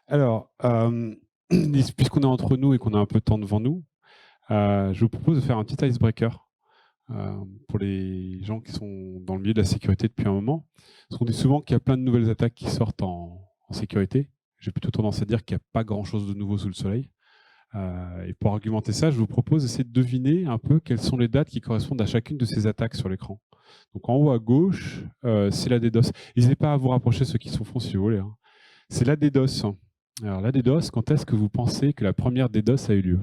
Alors, puisqu'on est entre nous et qu'on a un peu de temps devant nous, je vous propose de faire un petit icebreaker pour les gens qui sont dans le milieu de la sécurité depuis un moment. Parce qu'on dit souvent qu'il y a plein de nouvelles attaques qui sortent en sécurité. J'ai plutôt tendance à dire qu'il n'y a pas grand-chose de nouveau sous le soleil. Et pour argumenter ça, je vous propose d'essayer de deviner un peu quelles sont les dates qui correspondent à chacune de ces attaques sur l'écran. Donc en haut à gauche, c'est la DDoS. N'hésitez pas à vous rapprocher ceux qui sont fond si vous voulez, hein. C'est la DDoS. Alors la DDoS, quand est-ce que vous pensez que la première DDoS a eu lieu?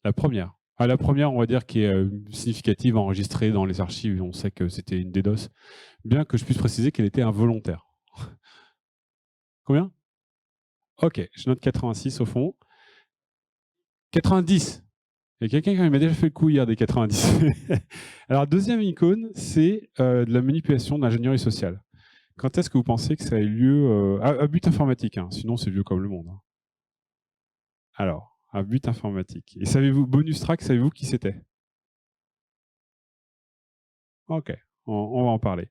La première. La première, on va dire, qui est significative, enregistrée dans les archives, on sait que c'était une DDoS, bien que je puisse préciser qu'elle était involontaire. Combien? Ok, je note 86 au fond. 90. Il y a quelqu'un qui m'a déjà fait le coup hier des 90. Alors, deuxième icône, c'est de la manipulation d'ingénierie sociale. Quand est-ce que vous pensez que ça a eu lieu à but informatique, hein, sinon c'est vieux comme le monde, hein. Alors, à but informatique. Et savez-vous, bonus track, savez-vous qui c'était? Ok, on va en parler.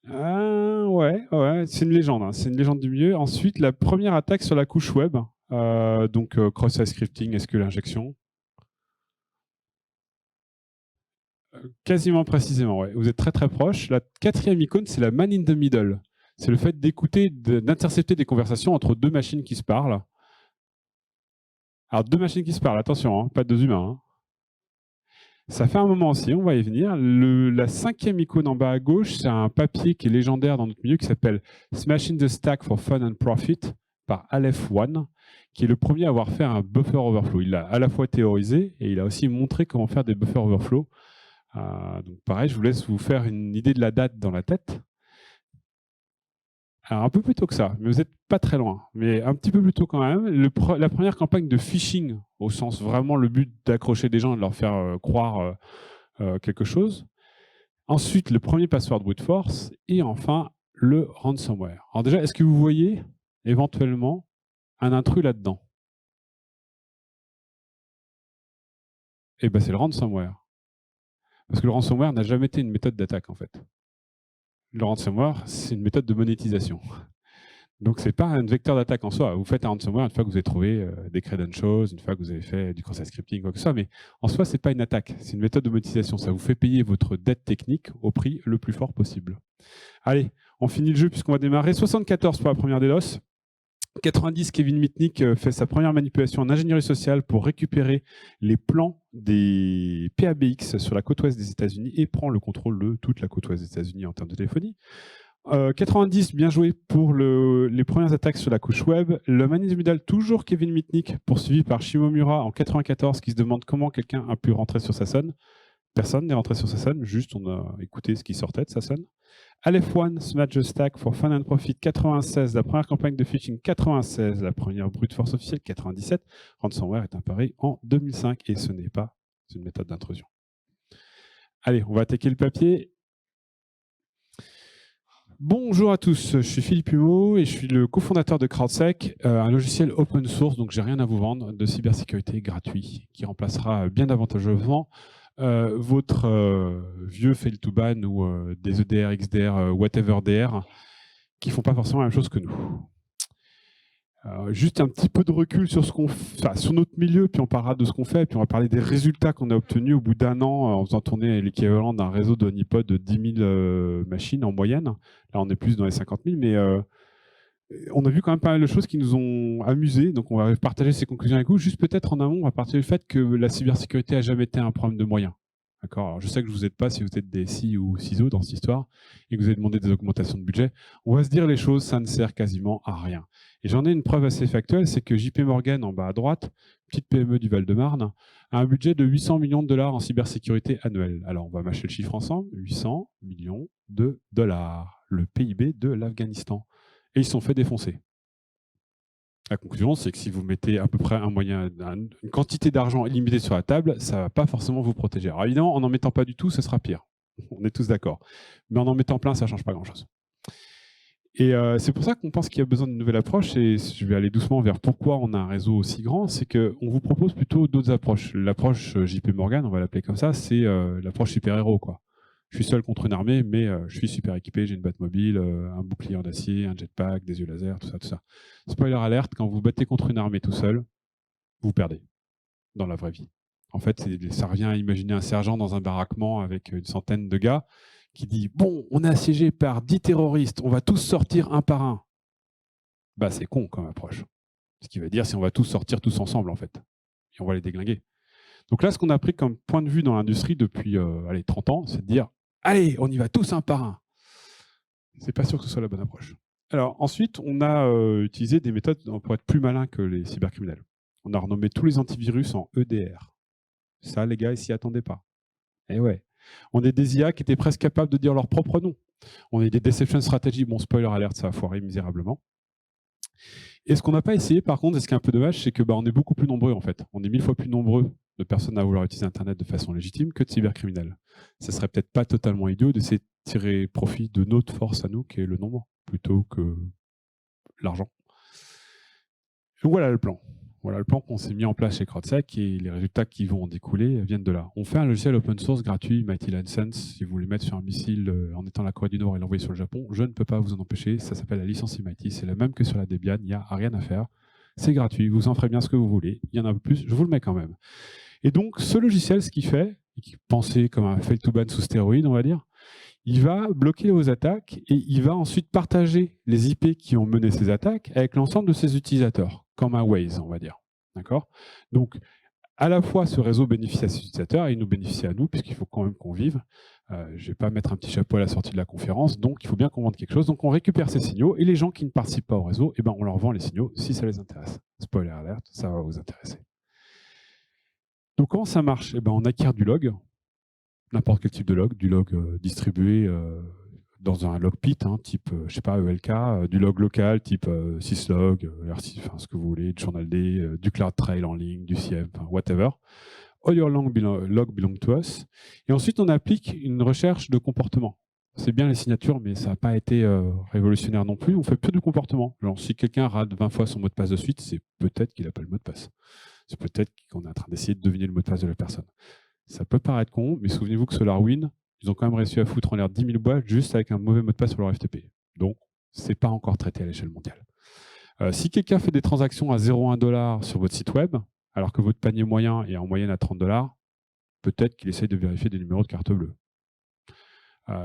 Ouais, ouais, c'est une légende, hein, c'est une légende du milieu. Ensuite, la première attaque sur la couche web, donc cross-site scripting, SQL injection. Quasiment précisément, ouais. Vous êtes très très proche. La quatrième icône, c'est la man in the middle. C'est le fait d'écouter, d'intercepter des conversations entre deux machines qui se parlent. Alors, deux machines qui se parlent, attention, hein, pas deux humains, hein. Ça fait un moment aussi, on va y venir. La cinquième icône en bas à gauche, c'est un papier qui est légendaire dans notre milieu qui s'appelle Smashing the Stack for Fun and Profit par Aleph One, qui est le premier à avoir fait un buffer overflow. Il l'a à la fois théorisé et il a aussi montré comment faire des buffer overflow. Donc pareil, je vous laisse vous faire une idée de la date dans la tête. Alors un peu plus tôt que ça, mais vous n'êtes pas très loin. Mais un petit peu plus tôt quand même. La première campagne de phishing, au sens vraiment le but d'accrocher des gens et de leur faire croire quelque chose. Ensuite, le premier password brute force. Et enfin, le ransomware. Alors déjà, est-ce que vous voyez éventuellement un intrus là-dedans? Eh bien, c'est le ransomware. Parce que le ransomware n'a jamais été une méthode d'attaque, en fait. Le ransomware, c'est une méthode de monétisation. Donc, ce n'est pas un vecteur d'attaque en soi. Vous faites un ransomware une fois que vous avez trouvé des credentials, une fois que vous avez fait du cross-site scripting, quoi que ce soit. Mais en soi, ce n'est pas une attaque. C'est une méthode de monétisation. Ça vous fait payer votre dette technique au prix le plus fort possible. Allez, on finit le jeu puisqu'on va démarrer. 74 pour la première DDoS. 90, Kevin Mitnick fait sa première manipulation en ingénierie sociale pour récupérer les plans des PABX sur la côte ouest des États-Unis et prend le contrôle de toute la côte ouest des États-Unis en termes de téléphonie. 90, bien joué pour les premières attaques sur la couche web. Le manipulal, toujours Kevin Mitnick, poursuivi par Shimomura en 94, qui se demande comment quelqu'un a pu rentrer sur sa sonne. Personne n'est rentré sur sa sonne, juste on a écouté ce qui sortait de sa sonne. Aleph One, Smash the Stack for Fun and Profit 96, la première campagne de phishing 96, la première brute force officielle 97. Ransomware est apparu en 2005 et ce n'est pas une méthode d'intrusion. Allez, on va attaquer le papier. Bonjour à tous, je suis Philippe Humeau et je suis le cofondateur de CrowdSec, un logiciel open source, donc j'ai rien à vous vendre, de cybersécurité gratuit, qui remplacera bien avantageusement votre vieux fail-to-ban ou des EDR, XDR, whatever DR, qui ne font pas forcément la même chose que nous. Juste un petit peu de recul sur sur notre milieu, puis on parlera de ce qu'on fait, puis on va parler des résultats qu'on a obtenus au bout d'un an en faisant tourner l'équivalent d'un réseau de honeypot de 10 000 machines en moyenne. Là, on est plus dans les 50 000, mais on a vu quand même pas mal de choses qui nous ont amusés. Donc, on va partager ces conclusions avec vous. Juste peut-être en amont, on va partager le fait que la cybersécurité n'a jamais été un problème de moyens. D'accord. Alors, je sais que je ne vous aide pas si vous êtes des SI ou CISO dans cette histoire et que vous avez demandé des augmentations de budget. On va se dire les choses, ça ne sert quasiment à rien. Et j'en ai une preuve assez factuelle, c'est que JP Morgan, en bas à droite, petite PME du Val-de-Marne, a un budget de 800 millions de dollars en cybersécurité annuelle. Alors, on va mâcher le chiffre ensemble. 800 millions de dollars, le PIB de l'Afghanistan. Et ils se sont fait défoncer. La conclusion, c'est que si vous mettez à peu près une quantité d'argent illimitée sur la table, ça ne va pas forcément vous protéger. Alors évidemment, en n'en mettant pas du tout, ce sera pire. On est tous d'accord. Mais en mettant plein, ça ne change pas grand-chose. Et c'est pour ça qu'on pense qu'il y a besoin d'une nouvelle approche. Et je vais aller doucement vers pourquoi on a un réseau aussi grand. C'est qu'on vous propose plutôt d'autres approches. L'approche JP Morgan, on va l'appeler comme ça, c'est l'approche super-héros, quoi. Je suis seul contre une armée, mais je suis super équipé, j'ai une Batmobile, un bouclier en acier, un jetpack, des yeux laser, tout ça, tout ça. Spoiler alerte, quand vous battez contre une armée tout seul, vous perdez dans la vraie vie. En fait, ça revient à imaginer un sergent dans un baraquement avec une centaine de gars qui dit « Bon, on est assiégé par 10 terroristes, on va tous sortir un par un. » Bah, c'est con comme approche. Ce qui veut dire si on va tous sortir tous ensemble, en fait. Et on va les déglinguer. Donc là, ce qu'on a pris comme point de vue dans l'industrie depuis 30 ans, c'est de dire « Allez, on y va tous un par un. » C'est pas sûr que ce soit la bonne approche. Alors ensuite, on a utilisé des méthodes pour être plus malin que les cybercriminels. On a renommé tous les antivirus en EDR. Ça, les gars, ils s'y attendaient pas. Et ouais. On est des IA qui étaient presque capables de dire leur propre nom. On est des deception strategy. Bon, spoiler alert, ça a foiré misérablement. Et ce qu'on n'a pas essayé, par contre, et ce qui est un peu dommage, c'est que on est beaucoup plus nombreux, en fait. On est 1000 fois plus nombreux de personnes à vouloir utiliser Internet de façon légitime que de cybercriminels. Ça serait peut-être pas totalement idiot d'essayer de tirer profit de notre force à nous, qui est le nombre, plutôt que l'argent. Donc voilà le plan. Voilà le plan qu'on s'est mis en place chez CrowdSec et les résultats qui vont en découler viennent de là. On fait un logiciel open source gratuit, Mighty License. Si vous voulez mettre sur un missile en étant la Corée du Nord et l'envoyer sur le Japon, je ne peux pas vous en empêcher. Ça s'appelle la licence Mighty. C'est la même que sur la Debian. Il n'y a rien à faire. C'est gratuit. Vous en ferez bien ce que vous voulez. Il y en a un peu plus. Je vous le mets quand même. Et donc, ce logiciel, ce qu'il fait, qui est pensé comme un fail-to-ban sous stéroïde, on va dire, il va bloquer vos attaques et il va ensuite partager les IP qui ont mené ces attaques avec l'ensemble de ses utilisateurs, comme un Waze, on va dire. D'accord ? Donc, à la fois, ce réseau bénéficie à ses utilisateurs et il nous bénéficie à nous, puisqu'il faut quand même qu'on vive. Je ne vais pas mettre un petit chapeau à la sortie de la conférence, donc il faut bien qu'on vende quelque chose. Donc, on récupère ces signaux et les gens qui ne participent pas au réseau, eh ben, on leur vend les signaux si ça les intéresse. Spoiler alert, ça va vous intéresser. Donc, comment ça marche ? Eh ben, on acquiert du log, n'importe quel type de log, du log distribué dans un log pit, type, je sais pas, ELK, du log local, type syslog, RC, enfin, ce que vous voulez, du journal D, du CloudTrail en ligne, du CIEM, enfin, whatever. All your log belong to us. Et ensuite, on applique une recherche de comportement. C'est bien les signatures, mais ça n'a pas été révolutionnaire non plus. On fait peu de comportement. Genre, si quelqu'un rate 20 fois son mot de passe de suite, c'est peut-être qu'il n'a pas le mot de passe. C'est peut-être qu'on est en train d'essayer de deviner le mot de passe de la personne. Ça peut paraître con, mais souvenez-vous que SolarWinds, ils ont quand même réussi à foutre en l'air 10 000 boîtes juste avec un mauvais mot de passe sur leur FTP. Donc, ce n'est pas encore traité à l'échelle mondiale. Si quelqu'un fait des transactions à 0,1 $ sur votre site web, alors que votre panier moyen est en moyenne à 30 $, peut-être qu'il essaye de vérifier des numéros de carte bleue.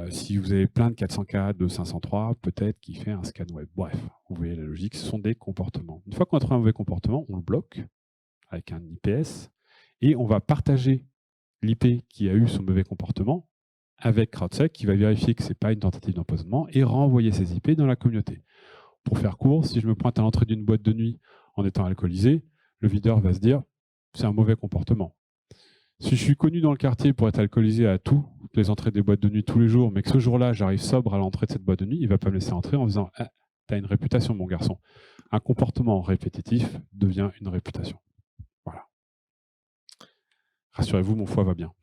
Si vous avez plein de 404, de 503, peut-être qu'il fait un scan web. Bref, vous voyez la logique, ce sont des comportements. Une fois qu'on a trouvé un mauvais comportement, on le bloque avec un IPS et on va partager l'IP qui a eu son mauvais comportement avec CrowdSec qui va vérifier que ce n'est pas une tentative d'empoisonnement et renvoyer ces IP dans la communauté. Pour faire court, si je me pointe à l'entrée d'une boîte de nuit en étant alcoolisé, le videur va se dire « c'est un mauvais comportement ». Si je suis connu dans le quartier pour être alcoolisé à toutes les entrées des boîtes de nuit tous les jours, mais que ce jour-là, j'arrive sobre à l'entrée de cette boîte de nuit, il ne va pas me laisser entrer en disant ah, « tu as une réputation, mon garçon ». Un comportement répétitif devient une réputation. Voilà. Rassurez-vous, mon foie va bien.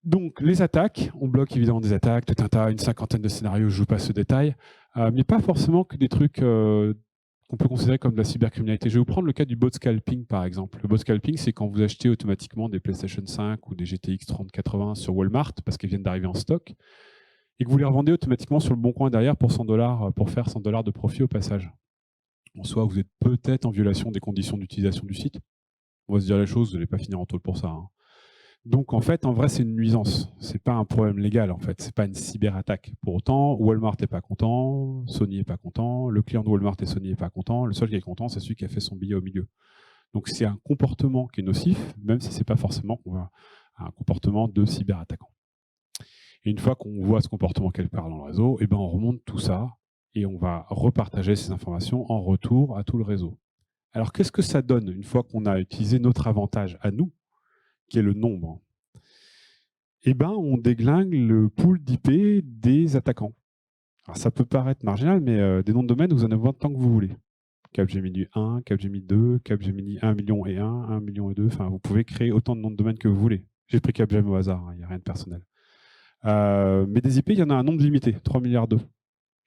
Donc, les attaques, on bloque évidemment des attaques, tout un tas, une cinquantaine de scénarios, je ne joue pas ce détail, mais pas forcément que des trucs qu'on peut considérer comme de la cybercriminalité. Je vais vous prendre le cas du bot scalping, par exemple. Le bot scalping, c'est quand vous achetez automatiquement des PlayStation 5 ou des GTX 3080 sur Walmart, parce qu'elles viennent d'arriver en stock, et que vous les revendez automatiquement sur le bon coin derrière pour 100 $, pour faire 100 $ de profit au passage. En soi, vous êtes peut-être en violation des conditions d'utilisation du site. On va se dire les choses, vous n'allez pas finir en taule pour ça. Donc, en fait, en vrai, c'est une nuisance. Ce n'est pas un problème légal, en fait. Ce n'est pas une cyberattaque. Pour autant, Walmart n'est pas content, Sony n'est pas content, le client de Walmart et Sony n'est pas content. Le seul qui est content, c'est celui qui a fait son billet au milieu. Donc, c'est un comportement qui est nocif, même si ce n'est pas forcément un comportement de cyberattaquant. Et une fois qu'on voit ce comportement quelque part dans le réseau, eh ben, on remonte tout ça et on va repartager ces informations en retour à tout le réseau. Alors, qu'est-ce que ça donne une fois qu'on a utilisé notre avantage à nous, qui est le nombre? Eh ben, on déglingue le pool d'IP des attaquants. Alors, ça peut paraître marginal, mais des noms de domaine, vous en avez autant que vous voulez. Capgemini 1, Capgemini 2, Capgemini 1 million et 1, 1 million et 2. Enfin, vous pouvez créer autant de noms de domaine que vous voulez. J'ai pris Capgemini au hasard, il n'y a rien de personnel. Mais des IP, il y en a un nombre limité, 3 milliards de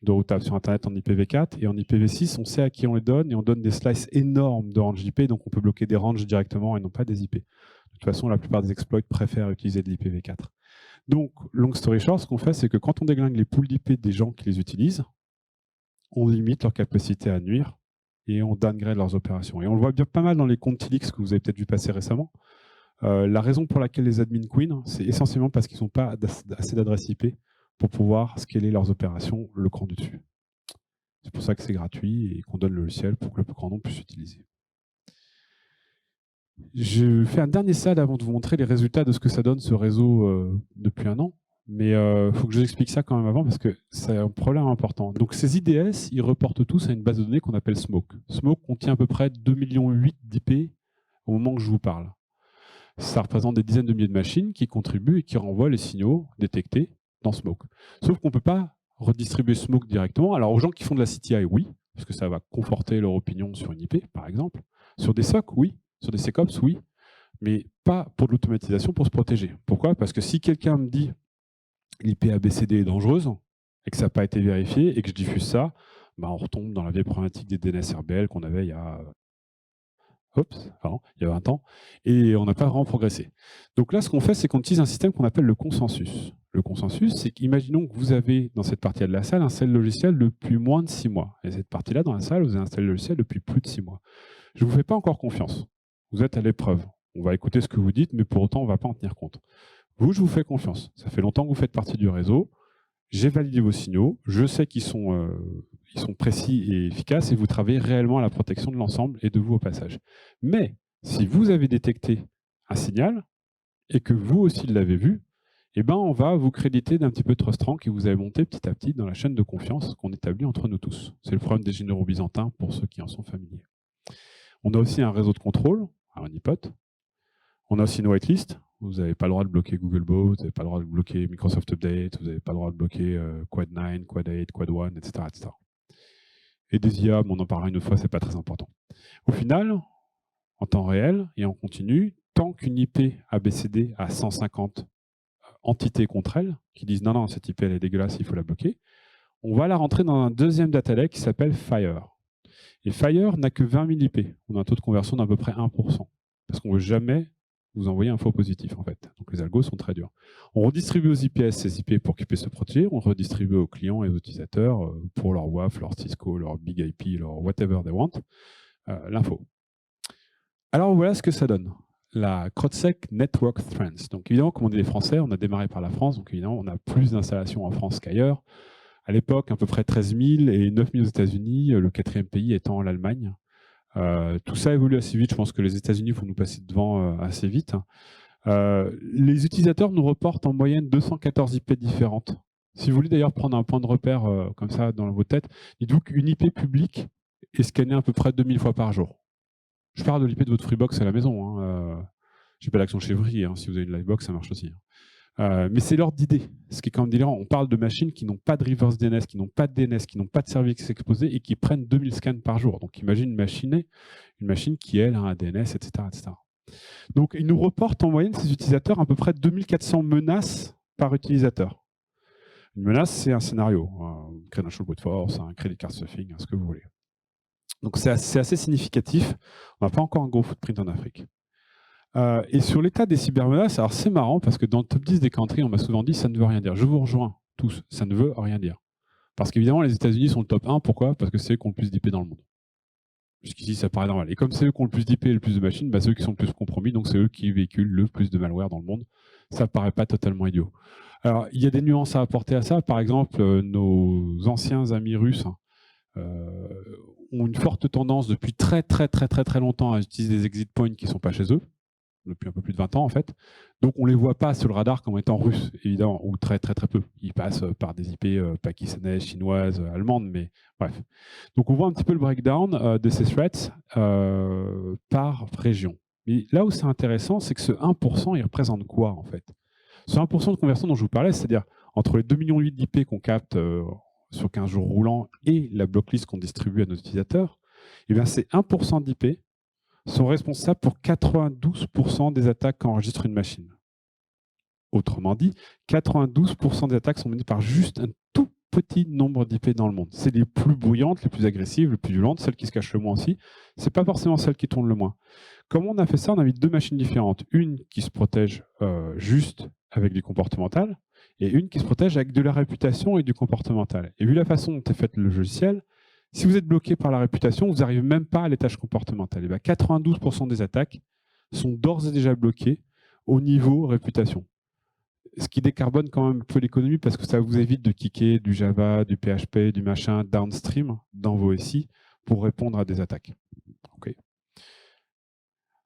routables sur Internet en IPv4 et en IPv6, on sait à qui on les donne et on donne des slices énormes de range IP, donc on peut bloquer des ranges directement et non pas des IP. De toute façon, la plupart des exploits préfèrent utiliser de l'IPv4. Donc, long story short, ce qu'on fait, c'est que quand on déglingue les pools d'IP des gens qui les utilisent, on limite leur capacité à nuire et on downgrade leurs opérations. Et on le voit bien pas mal dans les comptes Tilix que vous avez peut-être vu passer récemment. La raison pour laquelle les admin queen, c'est essentiellement parce qu'ils n'ont pas assez d'adresses IP pour pouvoir scaler leurs opérations le cran du dessus. C'est pour ça que c'est gratuit et qu'on donne le logiciel pour que le plus grand nombre puisse l'utiliser. Je fais un dernier slide avant de vous montrer les résultats de ce que ça donne ce réseau depuis un an. Mais il faut que je vous explique ça quand même avant parce que c'est un problème important. Donc ces IDS, ils reportent tous à une base de données qu'on appelle Smoke. Smoke contient à peu près 2,8 millions d'IP au moment que je vous parle. Ça représente des dizaines de milliers de machines qui contribuent et qui renvoient les signaux détectés dans Smoke. Sauf qu'on ne peut pas redistribuer Smoke directement. Alors aux gens qui font de la CTI, oui, parce que ça va conforter leur opinion sur une IP, par exemple. Sur des SOC, oui. Sur des SecOps, oui. Mais pas pour de l'automatisation, pour se protéger. Pourquoi? Parce que si quelqu'un me dit l'IP ABCD est dangereuse et que ça n'a pas été vérifié et que je diffuse ça, on retombe dans la vieille problématique des DNS RBL qu'on avait il y a 20 ans, et on n'a pas vraiment progressé. Donc là, ce qu'on fait, c'est qu'on utilise un système qu'on appelle le consensus. Le consensus, c'est qu'imaginons que vous avez dans cette partie-là de la salle installé le logiciel depuis moins de 6 mois. Et cette partie-là, dans la salle, vous avez installé le logiciel depuis plus de 6 mois. Je ne vous fais pas encore confiance. Vous êtes à l'épreuve. On va écouter ce que vous dites, mais pour autant, on ne va pas en tenir compte. Vous, je vous fais confiance. Ça fait longtemps que vous faites partie du réseau. J'ai validé vos signaux. Je sais qu'ils sont précis et efficaces et vous travaillez réellement à la protection de l'ensemble et de vous au passage. Mais si vous avez détecté un signal et que vous aussi l'avez vu, on va vous créditer d'un petit peu de trust rank que vous avez monté petit à petit dans la chaîne de confiance qu'on établit entre nous tous. C'est le problème des généraux byzantins pour ceux qui en sont familiers. On a aussi un réseau de contrôle, un honeypot. On a aussi une whitelist. Vous n'avez pas le droit de bloquer Googlebot, vous n'avez pas le droit de bloquer Microsoft Update, vous n'avez pas le droit de bloquer Quad 9, Quad 8, Quad 1, etc., etc. Et des IA, on en parlera une autre fois, c'est pas très important. Au final, en temps réel et en continu, tant qu'une IP ABCD a 150 entités contre elle, qui disent non, cette IP elle est dégueulasse, il faut la bloquer, on va la rentrer dans un deuxième data lake qui s'appelle Fire. Et Fire n'a que 20 000 IP. On a un taux de conversion d'à peu près 1%. Parce qu'on ne veut jamais vous envoyer un faux positif, en fait. Donc les algos sont très durs. On redistribue aux IPS ces IP pour qu'ils puissent se protéger. On redistribue aux clients et aux utilisateurs pour leur WAF, leur Cisco, leur Big IP, leur whatever they want, l'info. Alors voilà ce que ça donne. La CrowdSec Network Trends. Donc évidemment, comme on est des Français, on a démarré par la France. Donc évidemment, on a plus d'installations en France qu'ailleurs. À l'époque, à peu près 13 000 et 9 000 aux États-Unis, le quatrième pays étant l'Allemagne. Tout ça évolue assez vite. Je pense que les États-Unis vont nous passer devant assez vite. Les utilisateurs nous reportent en moyenne 214 IP différentes. Si vous voulez d'ailleurs prendre un point de repère comme ça dans vos têtes, dites-vous qu'une IP publique est scannée à peu près 2000 fois par jour. Je parle de l'IP de votre Freebox à la maison. Je n'ai pas l'action chez Free. Si vous avez une Livebox, ça marche aussi. Mais c'est l'ordre d'idée, ce qui est quand même délirant. On parle de machines qui n'ont pas de reverse DNS, qui n'ont pas de DNS, qui n'ont pas de service exposé et qui prennent 2000 scans par jour. Donc imagine une machine qui, elle, a un DNS, etc., etc. Donc ils nous reportent en moyenne, ces utilisateurs, à peu près 2400 menaces par utilisateur. Une menace, c'est un scénario, un credential brute force, un credit card stuffing, ce que vous voulez. Donc c'est assez significatif. On n'a pas encore un gros footprint en Afrique. Et sur l'état des cybermenaces, alors c'est marrant parce que dans le top 10 des countries, on m'a souvent dit ça ne veut rien dire. Je vous rejoins tous, ça ne veut rien dire. Parce qu'évidemment, les États-Unis sont le top 1. Pourquoi? Parce que c'est eux qui ont le plus d'IP dans le monde. Jusqu'ici, ça paraît normal. Et comme c'est eux qui ont le plus d'IP et le plus de machines, c'est eux qui sont le plus compromis, donc c'est eux qui véhiculent le plus de malware dans le monde. Ça ne paraît pas totalement idiot. Alors, il y a des nuances à apporter à ça. Par exemple, nos anciens amis russes ont une forte tendance depuis très longtemps à utiliser des exit points qui ne sont pas chez eux, depuis un peu plus de 20 ans en fait. Donc on ne les voit pas sur le radar comme étant russes, évidemment, ou très peu. Ils passent par des IP pakistanaises, chinoises, allemandes, mais bref. Donc on voit un petit peu le breakdown de ces threats par région. Mais là où c'est intéressant, c'est que ce 1%, il représente quoi en fait? Ce 1% de conversion dont je vous parlais, c'est-à-dire entre les 2,8 millions d'IP qu'on capte sur 15 jours roulants et la blocklist qu'on distribue à nos utilisateurs, ces 1% d'IP sont responsables pour 92% des attaques qu'enregistre une machine. Autrement dit, 92% des attaques sont menées par juste un tout petit nombre d'IP dans le monde. C'est les plus bruyantes, les plus agressives, les plus violentes, celles qui se cachent le moins aussi. Ce n'est pas forcément celles qui tournent le moins. Comment on a fait ça? On a mis deux machines différentes. Une qui se protège juste avec du comportemental, et une qui se protège avec de la réputation et du comportemental. Et vu la façon dont est fait le logiciel, si vous êtes bloqué par la réputation, vous n'arrivez même pas à l'étage comportemental. Et bien 92% des attaques sont d'ores et déjà bloquées au niveau réputation. Ce qui décarbone quand même un peu l'économie parce que ça vous évite de kicker du Java, du PHP, du machin downstream dans vos SI pour répondre à des attaques. Okay.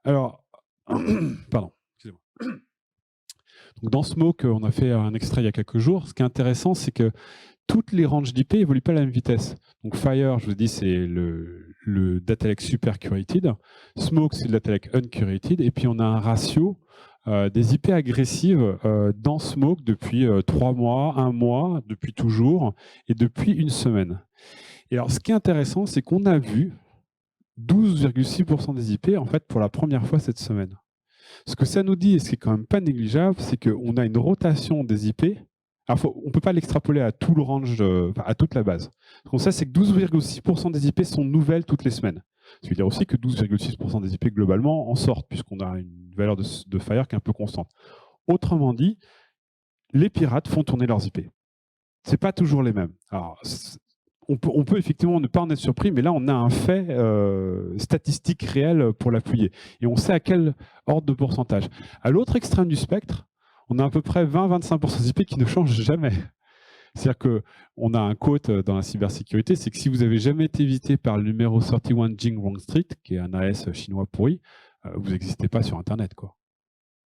Alors, pardon, excusez-moi. Donc dans Smoke, on a fait un extrait il y a quelques jours. Ce qui est intéressant, c'est que toutes les ranges d'IP évoluent pas à la même vitesse. Donc Fire, je vous dis, c'est le data lake super curated. Smoke, c'est le data lake uncurated. Et puis on a un ratio des IP agressives dans Smoke depuis 3 mois, 1 mois, depuis toujours, et depuis 1 semaine. Et alors ce qui est intéressant, c'est qu'on a vu 12,6% des IP en fait pour la première fois cette semaine. Ce que ça nous dit, et ce qui est quand même pas négligeable, c'est qu'on a une rotation des IP. Alors on ne peut pas l'extrapoler à tout le range, à toute la base. Ce qu'on sait, c'est que 12,6% des IP sont nouvelles toutes les semaines. Ça veut dire aussi que 12,6% des IP globalement en sortent, puisqu'on a une valeur de Fire qui est un peu constante. Autrement dit, les pirates font tourner leurs IP. Ce n'est pas toujours les mêmes. Alors, on peut effectivement ne pas en être surpris, mais là, on a un fait statistique réel pour l'appuyer. Et on sait à quel ordre de pourcentage. À l'autre extrême du spectre, on a à peu près 20-25% d'IP qui ne changent jamais. C'est-à-dire qu'on a un quote dans la cybersécurité, c'est que si vous n'avez jamais été visité par le numéro 31 Jing Wrong Street, qui est un AS chinois pourri, vous n'existez pas sur Internet, quoi.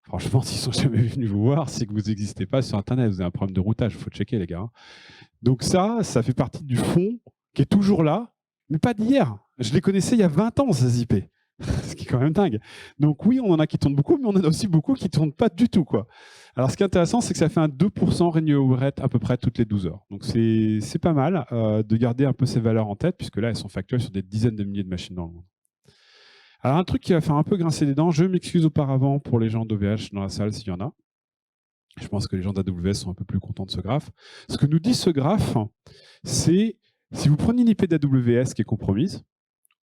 Franchement, s'ils sont jamais venus vous voir, c'est que vous n'existez pas sur Internet. Vous avez un problème de routage, il faut checker, les gars. Donc ça fait partie du fond qui est toujours là, mais pas d'hier. Je les connaissais il y a 20 ans, ces IP. Ce qui est quand même dingue. Donc oui, on en a qui tournent beaucoup, mais on en a aussi beaucoup qui ne tournent pas du tout, quoi. Alors ce qui est intéressant, c'est que ça fait un 2% renewable rate à peu près toutes les 12 heures. Donc c'est pas mal de garder un peu ces valeurs en tête, puisque là, elles sont factuelles sur des dizaines de milliers de machines dans le monde. Alors un truc qui va faire un peu grincer les dents, je m'excuse auparavant pour les gens d'OVH dans la salle s'il y en a. Je pense que les gens d'AWS sont un peu plus contents de ce graphe. Ce que nous dit ce graphe, c'est si vous prenez une IP d'AWS qui est compromise,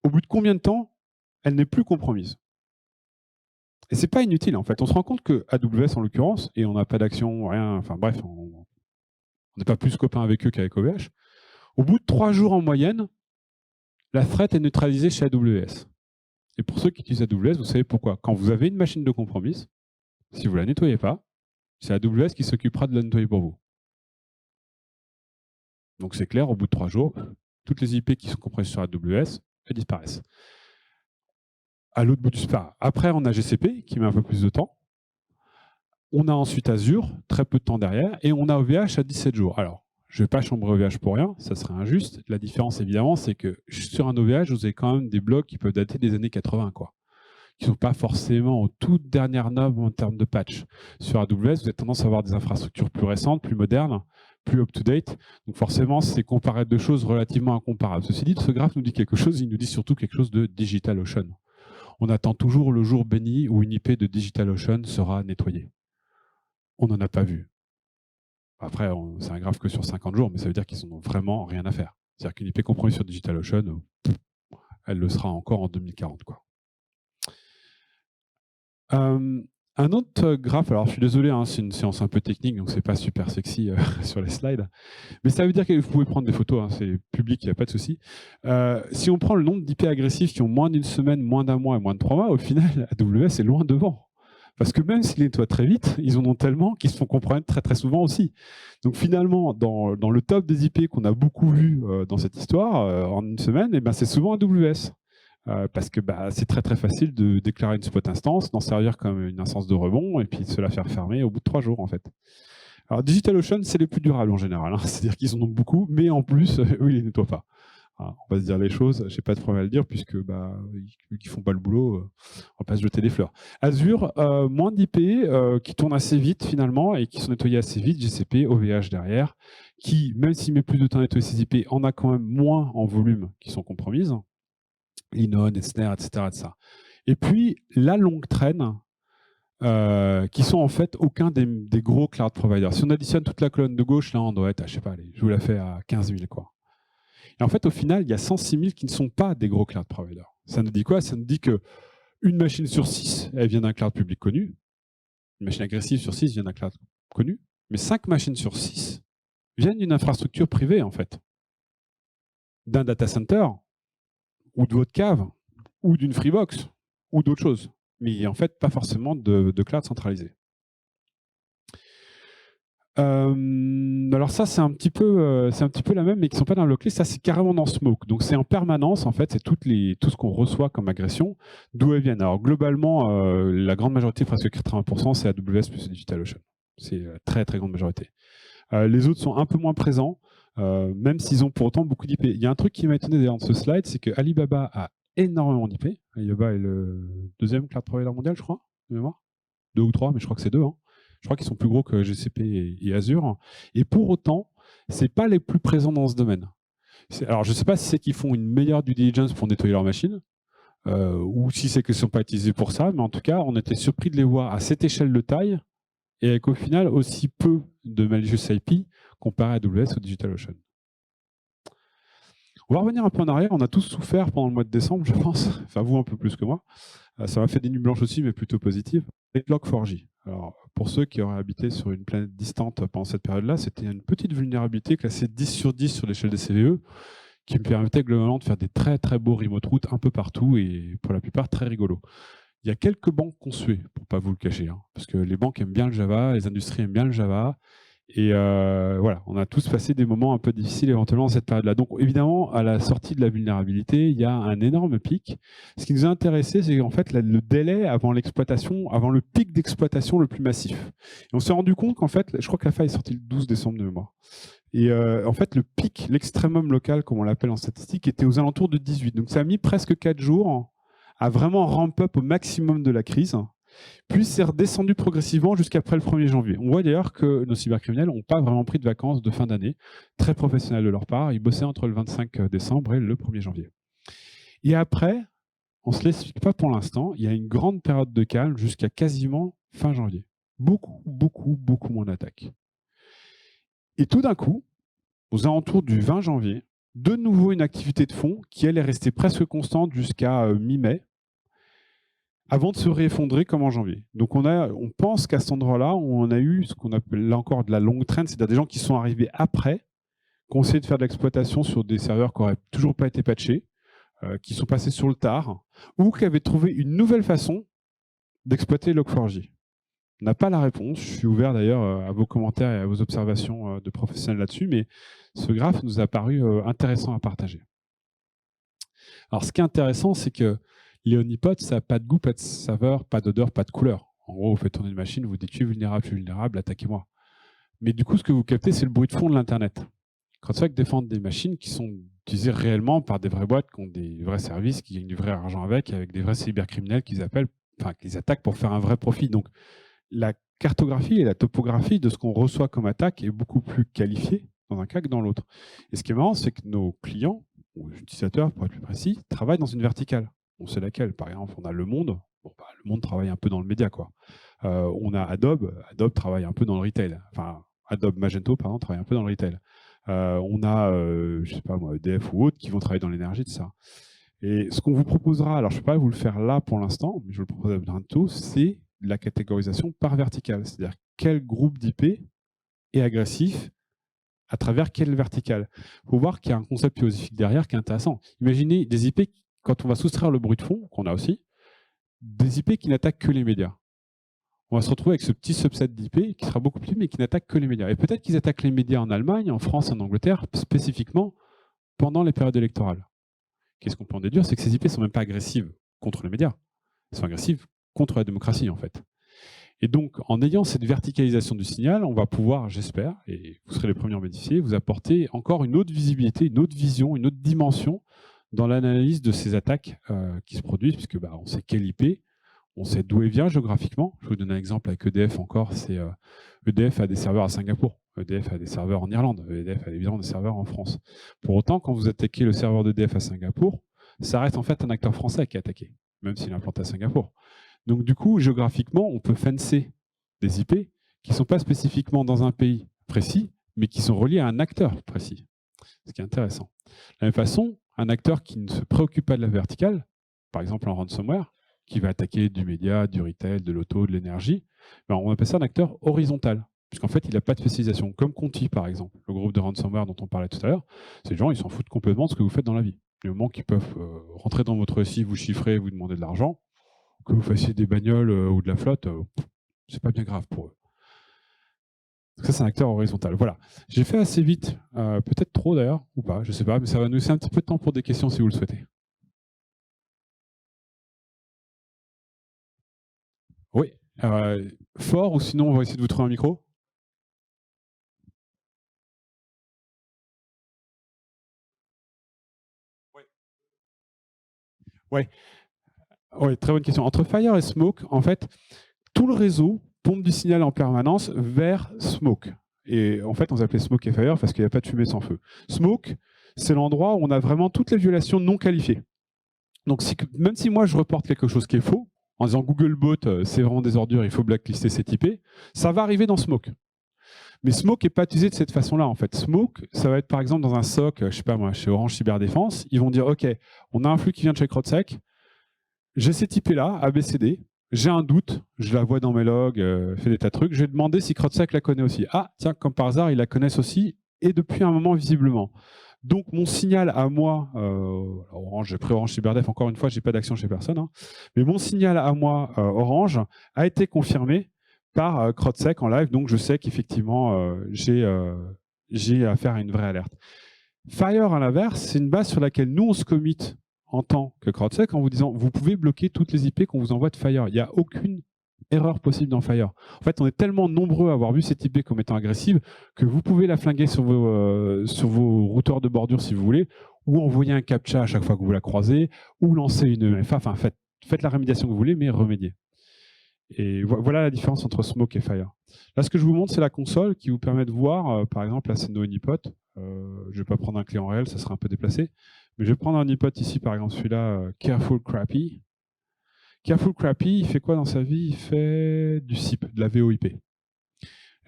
au bout de combien de temps elle n'est plus compromise? Et c'est pas inutile en fait. On se rend compte que AWS en l'occurrence, et on n'a pas d'action, rien, enfin bref, on n'est pas plus copains avec eux qu'avec OVH. Au bout de 3 jours en moyenne, la threat est neutralisée chez AWS. Et pour ceux qui utilisent AWS, vous savez pourquoi. Quand vous avez une machine de compromise, si vous ne la nettoyez pas, c'est AWS qui s'occupera de la nettoyer pour vous. Donc c'est clair, au bout de 3 jours, toutes les IP qui sont comprises sur AWS, elles disparaissent. À l'autre bout du spectre, après on a GCP qui met un peu plus de temps. On a ensuite Azure, très peu de temps derrière, et on a OVH à 17 jours. Alors, je ne vais pas chambrer OVH pour rien, ça serait injuste. La différence, évidemment, c'est que sur un OVH, vous avez quand même des blocs qui peuvent dater des années 80, quoi, qui ne sont pas forcément aux toutes dernières normes en termes de patch. Sur AWS, vous avez tendance à avoir des infrastructures plus récentes, plus modernes, plus up-to-date. Donc forcément, c'est comparer deux choses relativement incomparables. Ceci dit, ce graphe nous dit quelque chose, il nous dit surtout quelque chose de DigitalOcean. On attend toujours le jour béni où une IP de DigitalOcean sera nettoyée. On n'en a pas vu. Après, c'est un graphe que sur 50 jours, mais ça veut dire qu'ils n'ont vraiment rien à faire. C'est-à-dire qu'une IP compromise sur DigitalOcean, elle le sera encore en 2040, quoi. Un autre graphe, alors je suis désolé, hein, c'est une séance un peu technique, donc c'est pas super sexy sur les slides, mais ça veut dire que vous pouvez prendre des photos, hein, c'est public, il n'y a pas de souci. Si on prend le nombre d'IP agressifs qui ont moins d'une semaine, moins d'un mois et moins de 3 mois, au final, AWS est loin devant. Parce que même s'ils nettoient très vite, ils en ont tellement qu'ils se font compromettre très très souvent aussi. Donc finalement, dans le top des IP qu'on a beaucoup vu dans cette histoire, en une semaine, eh ben, c'est souvent AWS. Parce que c'est très très facile de déclarer une spot instance, d'en servir comme une instance de rebond, et puis de se la faire fermer au bout de 3 jours en fait. Alors DigitalOcean, c'est les plus durables en général, hein. C'est-à-dire qu'ils en ont beaucoup, mais en plus, eux, ils les nettoient pas. On va se dire les choses, je n'ai pas de problème à le dire, puisque ils font pas le boulot, on va pas se jeter des fleurs. Azure, moins d'IP qui tournent assez vite finalement et qui sont nettoyés assez vite, GCP, OVH derrière, qui, même s'il met plus de temps à nettoyer ces IP, en a quand même moins en volume qui sont compromises. Linon, Etzner, etc., etc. Et puis la longue traîne, qui sont en fait aucun des gros cloud providers. Si on additionne toute la colonne de gauche, là on doit être, je sais pas, je vous la fais à 15 000, quoi. Et en fait, au final, il y a 106 000 qui ne sont pas des gros cloud providers. Ça nous dit quoi? Ça nous dit qu'une machine sur 6, elle vient d'un cloud public connu. Une machine agressive sur 6 vient d'un cloud connu, mais 5 machines sur 6 viennent d'une infrastructure privée, en fait. D'un data center, ou de votre cave, ou d'une Freebox, ou d'autres choses. Mais en fait, pas forcément de cloud centralisé. Alors ça, c'est un petit peu la même, mais qui ne sont pas dans le clé. Ça, c'est carrément dans Smoke. Donc c'est en permanence, en fait, c'est tout ce qu'on reçoit comme agression, d'où elles viennent. Alors globalement, la grande majorité, presque 80%, c'est AWS plus DigitalOcean. C'est la très très grande majorité. Les autres sont un peu moins présents, même s'ils ont pour autant beaucoup d'IP. Il y a un truc qui m'a étonné d'ailleurs dans ce slide, c'est que Alibaba a énormément d'IP. Alibaba est le deuxième cloud provider mondial, je crois, de mémoire. 2 ou 3, mais je crois que c'est 2. Hein. Je crois qu'ils sont plus gros que GCP et Azure. Et pour autant, ce n'est pas les plus présents dans ce domaine. Alors, je ne sais pas si c'est qu'ils font une meilleure due diligence pour nettoyer leur machine, ou si c'est qu'ils ne sont pas utilisés pour ça, mais en tout cas, on était surpris de les voir à cette échelle de taille et avec au final aussi peu de malicious IP comparé à AWS ou DigitalOcean. On va revenir un peu en arrière. On a tous souffert pendant le mois de décembre, je pense. Enfin, vous un peu plus que moi. Ça m'a fait des nuits blanches aussi, mais plutôt positives. Et Log4j. Alors, pour ceux qui auraient habité sur une planète distante pendant cette période-là, c'était une petite vulnérabilité classée 10 sur 10 sur l'échelle des CVE, qui me permettait globalement de faire des très très beaux remote routes un peu partout et pour la plupart très rigolos. Il y a quelques banques qu'on suait, pour ne pas vous le cacher, hein, parce que les banques aiment bien le Java, les industries aiment bien le Java. Et voilà, on a tous passé des moments un peu difficiles éventuellement dans cette période-là. Donc évidemment, à la sortie de la vulnérabilité, il y a un énorme pic. Ce qui nous a intéressé, c'est en fait le délai avant l'exploitation, avant le pic d'exploitation le plus massif. Et on s'est rendu compte qu'en fait, je crois que la faille est sortie le 12 décembre de mémoire. Et en fait, le pic, l'extrémum local, comme on l'appelle en statistique, était aux alentours de 18. Donc ça a mis presque 4 jours à vraiment ramp up au maximum de la crise. Puis c'est redescendu progressivement jusqu'après le 1er janvier. On voit d'ailleurs que nos cybercriminels n'ont pas vraiment pris de vacances de fin d'année, très professionnels de leur part. Ils bossaient entre le 25 décembre et le 1er janvier. Et après, on ne se l'explique pas pour l'instant, il y a une grande période de calme jusqu'à quasiment fin janvier. Beaucoup moins d'attaques. Et tout d'un coup, aux alentours du 20 janvier, de nouveau une activité de fond qui, elle, est restée presque constante jusqu'à mi-mai, avant de se réeffondrer comme en janvier. Donc on pense qu'à cet endroit-là, on a eu ce qu'on appelle là encore de la longue traîne, c'est-à-dire des gens qui sont arrivés après, qui ont essayé de faire de l'exploitation sur des serveurs qui n'auraient toujours pas été patchés, qui sont passés sur le tard, ou qui avaient trouvé une nouvelle façon d'exploiter Log4j. On n'a pas la réponse, je suis ouvert d'ailleurs à vos commentaires et à vos observations de professionnels là-dessus, mais ce graphe nous a paru intéressant à partager. Alors ce qui est intéressant, c'est que les honeypots, ça n'a pas de goût, pas de saveur, pas d'odeur, pas de couleur. En gros, vous faites tourner une machine, vous dites je suis vulnérable, attaquez-moi. Mais du coup, ce que vous captez, c'est le bruit de fond de l'Internet. CrowdStrike défendent des machines qui sont utilisées réellement par des vraies boîtes qui ont des vrais services, qui gagnent du vrai argent avec des vrais cybercriminels qu'ils attaquent pour faire un vrai profit. Donc, la cartographie et la topographie de ce qu'on reçoit comme attaque est beaucoup plus qualifiée dans un cas que dans l'autre. Et ce qui est marrant, c'est que nos clients, ou utilisateurs pour être plus précis, travaillent dans une verticale. On sait laquelle. Par exemple, on a Le Monde. Le Monde travaille un peu dans le média, quoi. On a Adobe. Adobe travaille un peu dans le retail. Enfin, Adobe Magento, pardon, travaille un peu dans le retail. On a, je sais pas moi, EDF ou autres qui vont travailler dans l'énergie, de ça. Et ce qu'on vous proposera, alors je ne peux pas vous le faire là pour l'instant, mais je vous le propose bientôt, c'est la catégorisation par verticale. C'est-à-dire quel groupe d'IP est agressif à travers quelle verticale. Il faut voir qu'il y a un concept philosophique derrière qui est intéressant. Imaginez des IP, quand on va soustraire le bruit de fond, qu'on a aussi, des IP qui n'attaquent que les médias. On va se retrouver avec ce petit subset d'IP qui sera beaucoup plus, mais qui n'attaque que les médias. Et peut-être qu'ils attaquent les médias en Allemagne, en France, en Angleterre, spécifiquement pendant les périodes électorales. Qu'est-ce qu'on peut en déduire? C'est que ces IP ne sont même pas agressives contre les médias. Elles sont agressives contre la démocratie, en fait. Et donc, en ayant cette verticalisation du signal, on va pouvoir, j'espère, et vous serez les premiers à en bénéficier, vous apporter encore une autre visibilité, une autre vision, une autre dimension dans l'analyse de ces attaques qui se produisent, puisque on sait quelle IP, on sait d'où elle vient géographiquement. Je vous donne un exemple avec EDF encore. C'est EDF a des serveurs à Singapour, EDF a des serveurs en Irlande, EDF a évidemment des serveurs en France. Pour autant, quand vous attaquez le serveur d'EDF à Singapour, ça reste en fait un acteur français qui est attaqué, même s'il est implanté à Singapour. Donc du coup, géographiquement, on peut fencer des IP qui ne sont pas spécifiquement dans un pays précis, mais qui sont reliés à un acteur précis. Ce qui est intéressant. De la même façon, un acteur qui ne se préoccupe pas de la verticale, par exemple en ransomware, qui va attaquer du média, du retail, de l'auto, de l'énergie, on appelle ça un acteur horizontal. puisqu'en fait, il n'a pas de spécialisation. Comme Conti, par exemple, le groupe de ransomware dont on parlait tout à l'heure, ces gens, ils s'en foutent complètement de ce que vous faites dans la vie. Du moment qu'ils peuvent rentrer dans votre SI, vous chiffrer, vous demander de l'argent, que vous fassiez des bagnoles ou de la flotte, c'est pas bien grave pour eux. Donc ça, c'est un acteur horizontal. Voilà. J'ai fait assez vite, peut-être trop d'ailleurs, ou pas, je sais pas, mais ça va nous laisser un petit peu de temps pour des questions si vous le souhaitez. Oui. Fort, ou sinon on va essayer de vous trouver un micro. Oui. Oui, très bonne question. Entre Fire et Smoke, en fait, tout le réseau pompe du signal en permanence vers Smoke. Et en fait, on s'appelait Smoke et Fire parce qu'il n'y a pas de fumée sans feu. Smoke, c'est l'endroit où on a vraiment toutes les violations non qualifiées. Donc, même si moi, je reporte quelque chose qui est faux, en disant Googlebot, c'est vraiment des ordures, il faut blacklister cette IP, ça va arriver dans Smoke. Mais Smoke n'est pas utilisé de cette façon-là, en fait. Smoke, ça va être par exemple dans un SOC, je sais pas moi, chez Orange Cyberdéfense, ils vont dire, OK, on a un flux qui vient de chez CrowdSec, j'ai cette IP-là, ABCD, j'ai un doute, je la vois dans mes logs, fait des tas de trucs, je vais demander si CrowdSec la connaît aussi. Ah, tiens, comme par hasard, ils la connaissent aussi, et depuis un moment, visiblement. Donc, mon signal à moi, Orange, j'ai pris Orange Cyberdef, encore une fois, je n'ai pas d'action chez personne, hein, mais mon signal à moi, Orange, a été confirmé par CrowdSec en live, donc je sais qu'effectivement, j'ai affaire à une vraie alerte. Fire, à l'inverse, c'est une base sur laquelle nous, on se commit en tant que CrowdSec en vous disant vous pouvez bloquer toutes les IP qu'on vous envoie de Fire. Il n'y a aucune erreur possible dans Fire. En fait, on est tellement nombreux à avoir vu cette IP comme étant agressive que vous pouvez la flinguer sur vos routeurs de bordure si vous voulez, ou envoyer un captcha à chaque fois que vous la croisez, ou lancer une EMFA. Enfin, faites la remédiation que vous voulez, mais remédiez. Et voilà la différence entre Smoke et Fire. Là, ce que je vous montre, c'est la console qui vous permet de voir, par exemple, là, c'est nos honeypots. Je ne vais pas prendre un client réel, ça sera un peu déplacé. Mais je vais prendre un honeypot ici, par exemple, celui-là, Careful Crappy. Careful Crappy, il fait quoi dans sa vie? Il fait du SIP, de la VoIP. Et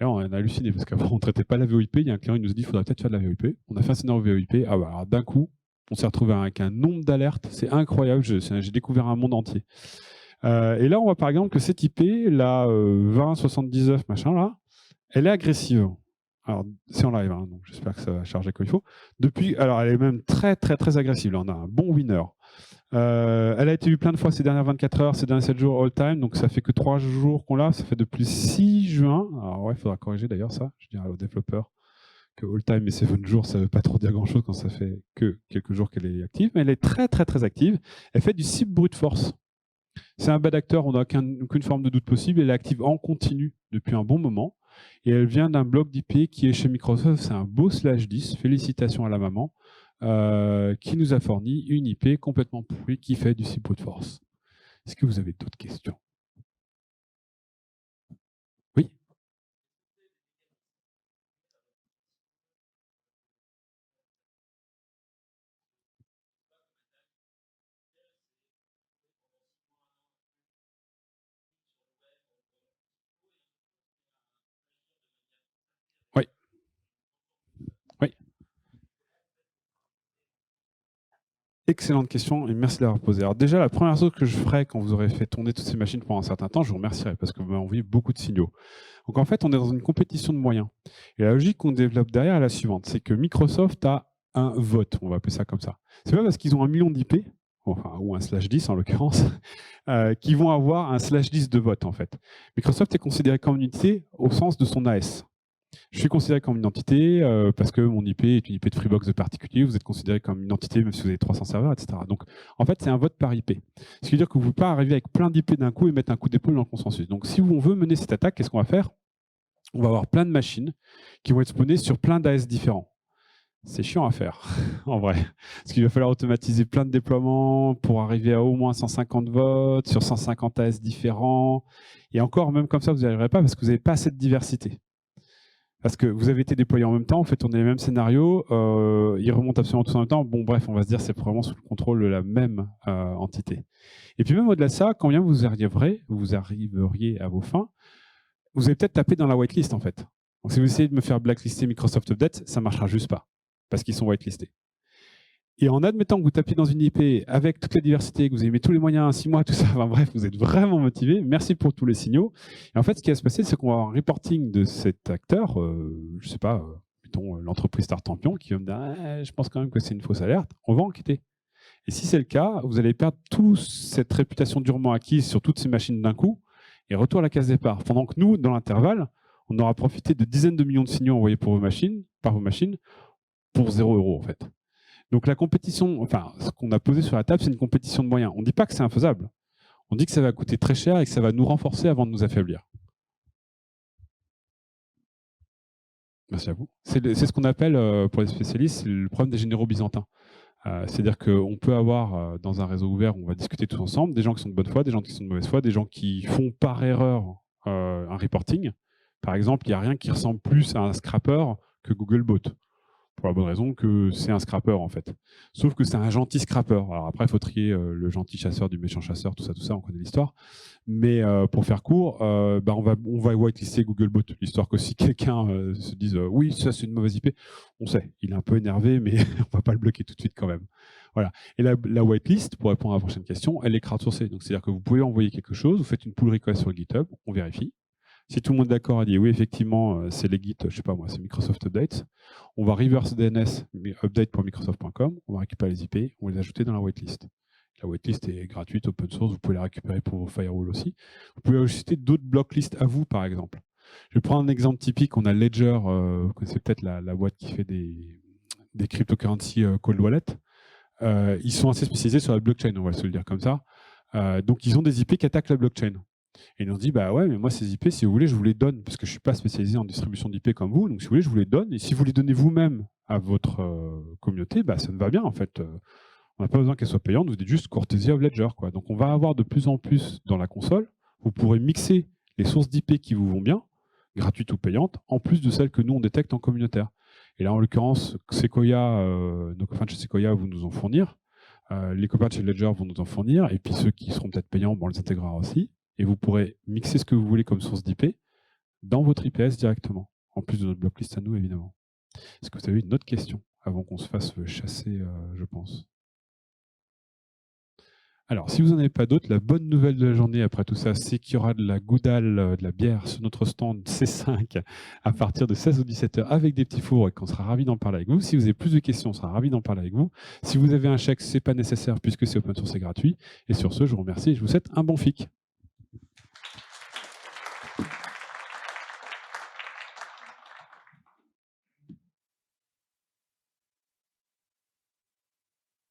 là, on a halluciné, parce qu'avant, on ne traitait pas la VoIP. Il y a un client qui nous a dit qu'il faudrait peut-être faire de la VoIP. On a fait un scénario VoIP. Ah bah, alors d'un coup, on s'est retrouvé avec un nombre d'alertes. C'est incroyable. J'ai découvert un monde entier. Et là, on voit par exemple que cette IP, la 2079, machin, là, elle est agressive. Alors, c'est en live, hein, donc j'espère que ça va charger comme il faut. Alors, elle est même très, très, très agressive. Là, on a un bon winner. Elle a été vue plein de fois ces dernières 24 heures, ces derniers 7 jours all time, donc ça fait que 3 jours qu'on l'a, ça fait depuis 6 juin. Alors ouais, il faudra corriger d'ailleurs ça, je dirais aux développeurs que all time et 7 jours, ça ne veut pas trop dire grand-chose quand ça fait que quelques jours qu'elle est active, mais elle est très, très, très active. Elle fait du SIP brute force. C'est un bad acteur, on n'a aucune forme de doute possible. Elle est active en continu depuis un bon moment. Et elle vient d'un bloc d'IP qui est chez Microsoft. C'est un beau /10. Félicitations à la maman. Qui nous a fourni une IP complètement pourrie qui fait du SIP de force. Est-ce que vous avez d'autres questions? Oui. Oui. Oui. Excellente question et merci de l'avoir posée. Alors déjà, la première chose que je ferai quand vous aurez fait tourner toutes ces machines pendant un certain temps, je vous remercierai parce que vous m'avez envoyé beaucoup de signaux. Donc en fait, on est dans une compétition de moyens. Et la logique qu'on développe derrière est la suivante, c'est que Microsoft a un vote, on va appeler ça comme ça. C'est pas parce qu'ils ont 1 million d'IP, enfin, ou un /10 en l'occurrence, qu'ils vont avoir un /10 de vote en fait. Microsoft est considéré comme une unité au sens de son AS. Je suis considéré comme une entité parce que mon IP est une IP de Freebox de particulier. Vous êtes considéré comme une entité même si vous avez 300 serveurs, etc. Donc, en fait, c'est un vote par IP. Ce qui veut dire que vous ne pouvez pas arriver avec plein d'IP d'un coup et mettre un coup d'épaule dans le consensus. Donc, si on veut mener cette attaque, qu'est-ce qu'on va faire? On va avoir plein de machines qui vont être spawnées sur plein d'AS différents. C'est chiant à faire, en vrai. Parce qu'il va falloir automatiser plein de déploiements pour arriver à au moins 150 votes sur 150 AS différents. Et encore, même comme ça, vous n'y arriverez pas parce que vous n'avez pas assez de diversité. Parce que vous avez été déployé en même temps, on fait tourner les mêmes scénarios, ils remontent absolument tous en même temps. Bon, bref, on va se dire que c'est probablement sous le contrôle de la même entité. Et puis même au-delà de ça, quand bien vous arriveriez à vos fins, vous allez peut-être taper dans la whitelist en fait. Donc si vous essayez de me faire blacklister Microsoft Update, ça ne marchera juste pas, parce qu'ils sont whitelistés. Et en admettant que vous tapiez dans une IP avec toute la diversité, que vous avez mis tous les moyens, 6 mois, tout ça, enfin bref, vous êtes vraiment motivé. Merci pour tous les signaux. Et en fait, ce qui va se passer, c'est qu'on va avoir un reporting de cet acteur, je ne sais pas, mettons l'entreprise Tartampion, qui va me dire ah, je pense quand même que c'est une fausse alerte. On va enquêter. Et si c'est le cas, vous allez perdre toute cette réputation durement acquise sur toutes ces machines d'un coup et retour à la case départ. Pendant que nous, dans l'intervalle, on aura profité de dizaines de millions de signaux envoyés par vos machines pour 0 € en fait. Donc la compétition, enfin, ce qu'on a posé sur la table, c'est une compétition de moyens. On ne dit pas que c'est infaisable. On dit que ça va coûter très cher et que ça va nous renforcer avant de nous affaiblir. Merci à vous. C'est ce qu'on appelle, pour les spécialistes, le problème des généraux byzantins. C'est-à-dire qu'on peut avoir, dans un réseau ouvert, où on va discuter tous ensemble, des gens qui sont de bonne foi, des gens qui sont de mauvaise foi, des gens qui font par erreur un reporting. Par exemple, il n'y a rien qui ressemble plus à un scrapper que Googlebot. Pour la bonne raison que c'est un scrapper en fait. Sauf que c'est un gentil scrapper. Alors après, il faut trier le gentil chasseur du méchant chasseur, tout ça, on connaît l'histoire. Mais pour faire court, on va whitelister Googlebot, l'histoire que si quelqu'un se dise oui, ça c'est une mauvaise IP, on sait, il est un peu énervé, mais on va pas le bloquer tout de suite quand même. Voilà. Et la whitelist, pour répondre à la prochaine question, elle est crowdsourcée. Donc c'est-à-dire que vous pouvez envoyer quelque chose, vous faites une pull request sur GitHub, on vérifie. Si tout le monde est d'accord, a dit oui, effectivement, c'est les Git, je sais pas moi, c'est Microsoft Updates. On va reverse DNS update.microsoft.com, on va récupérer les IP, on va les ajouter dans la whitelist. La whitelist est gratuite, open source, vous pouvez la récupérer pour vos firewalls aussi. Vous pouvez ajouter d'autres blocklists à vous, par exemple. Je vais prendre un exemple typique. On a Ledger, vous connaissez peut-être la boîte qui fait des cryptocurrency cold wallet. Ils sont assez spécialisés sur la blockchain, on va se le dire comme ça. Donc, ils ont des IP qui attaquent la blockchain. Et ils nous ont dit, bah ouais, mais moi, ces IP, si vous voulez, je vous les donne, parce que je ne suis pas spécialisé en distribution d'IP comme vous, donc si vous voulez, je vous les donne. Et si vous les donnez vous-même à votre communauté, bah, ça me va bien, en fait. On n'a pas besoin qu'elles soient payantes, vous dites juste courtesy of Ledger, quoi. Donc, on va avoir de plus en plus dans la console, vous pourrez mixer les sources d'IP qui vous vont bien, gratuites ou payantes, en plus de celles que nous, on détecte en communautaire. Et là, en l'occurrence, Sequoia, nos copains de chez Sequoia vont nous en fournir. Les copains de chez Ledger vont nous en fournir. Et puis ceux qui seront peut-être payants, on les intégrera aussi. Et vous pourrez mixer ce que vous voulez comme source d'IP dans votre IPS directement, en plus de notre blocklist à nous, évidemment. Est-ce que vous avez une autre question avant qu'on se fasse chasser, je pense? Alors, si vous n'en avez pas d'autres, la bonne nouvelle de la journée après tout ça, c'est qu'il y aura de la goudale, de la bière sur notre stand C5 à partir de 16 ou 17 h avec des petits fours et qu'on sera ravis d'en parler avec vous. Si vous avez plus de questions, on sera ravis d'en parler avec vous. Si vous avez un chèque, ce n'est pas nécessaire puisque c'est open source et gratuit. Et sur ce, je vous remercie et je vous souhaite un bon FIC.